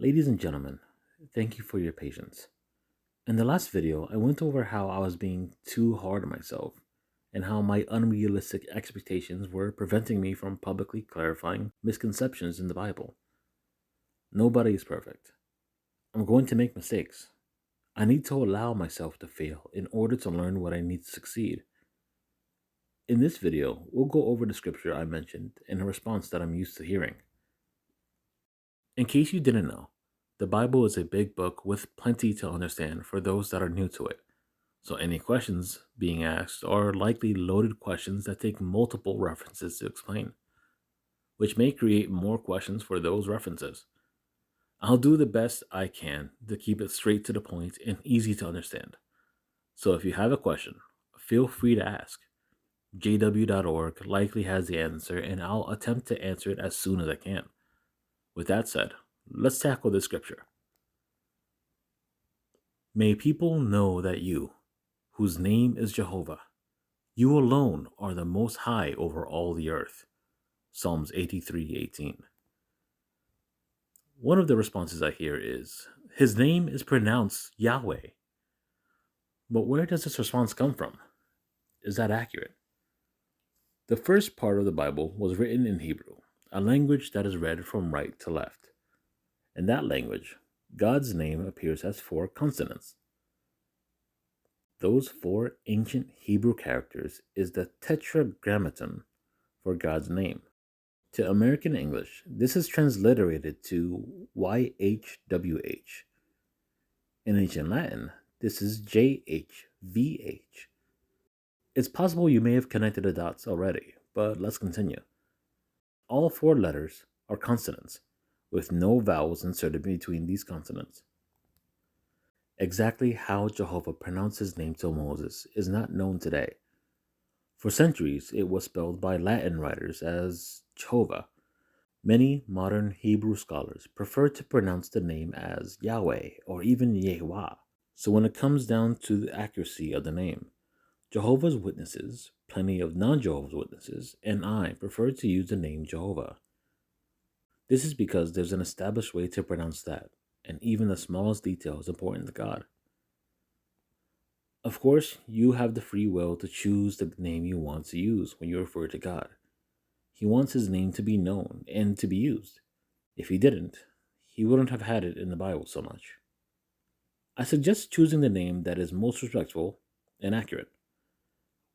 Ladies and gentlemen, thank you for your patience. In the last video, I went over how I was being too hard on myself and how my unrealistic expectations were preventing me from publicly clarifying misconceptions in the Bible. Nobody is perfect. I'm going to make mistakes. I need to allow myself to fail in order to learn what I need to succeed. In this video, we'll go over the scripture I mentioned and a response that I'm used to hearing. In case you didn't know, the Bible is a big book with plenty to understand for those that are new to it. So any questions being asked are likely loaded questions that take multiple references to explain, which may create more questions for those references. I'll do the best I can to keep it straight to the point and easy to understand. So if you have a question, feel free to ask. jw.org likely has the answer, and I'll attempt to answer it as soon as I can. With that said, let's tackle this scripture. May people know that you, whose name is Jehovah, you alone are the most high over all the earth. Psalms 83:18. One of the responses I hear is, his name is pronounced Yahweh. But where does this response come from? Is that accurate? The first part of the Bible was written in Hebrew, a language that is read from right to left. In that language, God's name appears as 4 consonants. Those 4 ancient Hebrew characters is the tetragrammaton for God's name. To American English, this is transliterated to YHWH. In ancient Latin, this is JHVH. It's possible you may have connected the dots already, but let's continue. All 4 letters are consonants, with no vowels inserted between these consonants. Exactly how Jehovah pronounced his name to Moses is not known today. For centuries, it was spelled by Latin writers as Jehovah. Many modern Hebrew scholars prefer to pronounce the name as Yahweh or even Yehovah. So when it comes down to the accuracy of the name, Jehovah's Witnesses, plenty of non-Jehovah's Witnesses, and I prefer to use the name Jehovah. This is because there's an established way to pronounce that, and even the smallest detail is important to God. Of course, you have the free will to choose the name you want to use when you refer to God. He wants his name to be known and to be used. If he didn't, he wouldn't have had it in the Bible so much. I suggest choosing the name that is most respectful and accurate.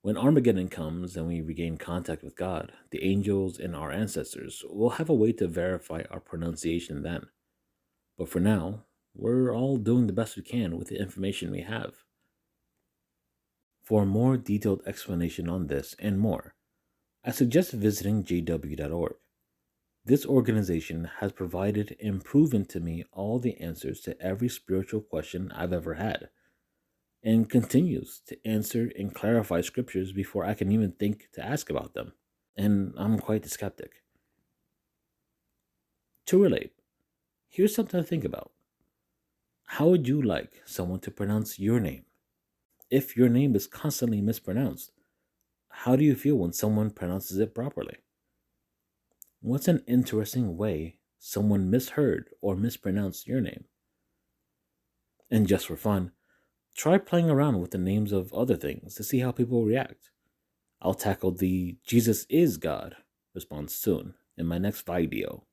When Armageddon comes and we regain contact with God, the angels and our ancestors will have a way to verify our pronunciation then. But for now, we're all doing the best we can with the information we have. For a more detailed explanation on this and more, I suggest visiting jw.org. This organization has provided and proven to me all the answers to every spiritual question I've ever had, and continues to answer and clarify scriptures before I can even think to ask about them. And I'm quite a skeptic. To relate, here's something to think about. How would you like someone to pronounce your name? If your name is constantly mispronounced, how do you feel when someone pronounces it properly? What's an interesting way someone misheard or mispronounced your name? And just for fun, try playing around with the names of other things to see how people react. I'll tackle the Jesus is God response soon in my next video.